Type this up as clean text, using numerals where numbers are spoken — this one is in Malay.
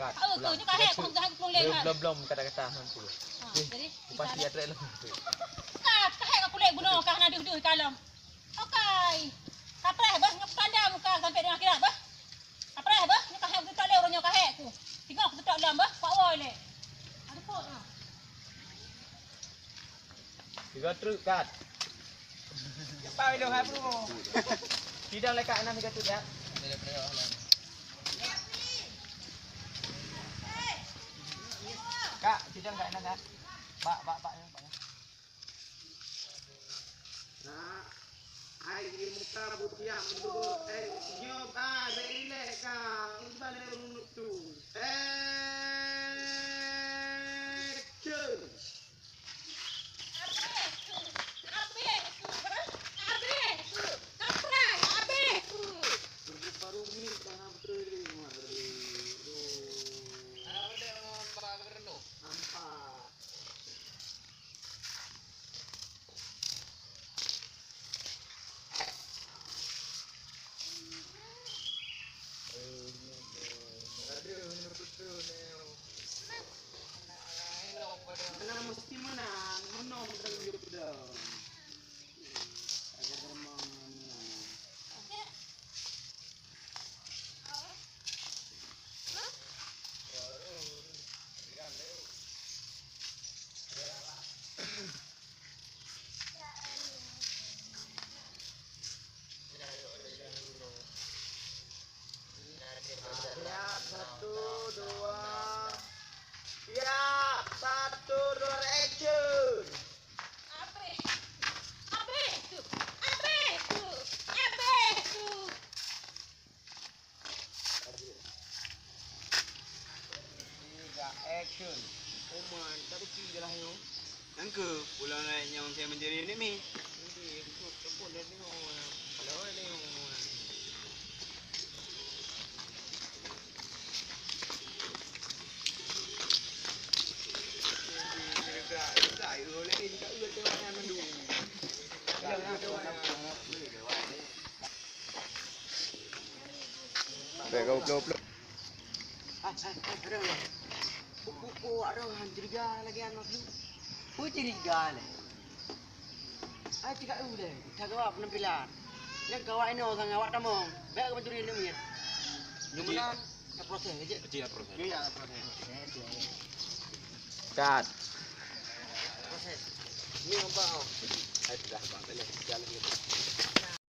kat. Oh, tu ni kahek pun dah kuling kan. Belum kata-kata hampa. Jadi Pasti ada dalam. kahek aku lek guna kah nak duh kalam. Okey. Kapreh bah ngap tanda muka sampai dengan akhirat bah. Kapreh bah ni kahek tu tak le orangnya kahek tu. Tiga aku tak dalam bah. Pak woi le. Ada pot ah. Tiga truk kat. Cepat dah hai bro. Tidak lekat 6 tiga truk ya. Kak, sidang kat enak kak. Pak yang pak. Nah, ai di muka rambut dia menurut nyob relax kak. Balik runut tu. Action. Baru ni tanam betul ni mari. Nampak. Menang mesti menang, menang betul. Agar menang. Siap, 1, 2. Siap, 1, 2, action. Action. Oh man, tak rugi je lah you. Nangka pulang naik yang saya menjadi ni mi. Nanti besok tepuk dah tengok. Kalau tengok. Ada curiga lagi anak lu. Curiga le. Cakap lu deh. Tak awak penampilan. Yang kau ini orang awak tamong. Baik mencuri ni mir. Gimana? Proses aja. Kecil proses. Iya proses. Kat. Proses. Ni apa? Sudah bang, jalan gitu.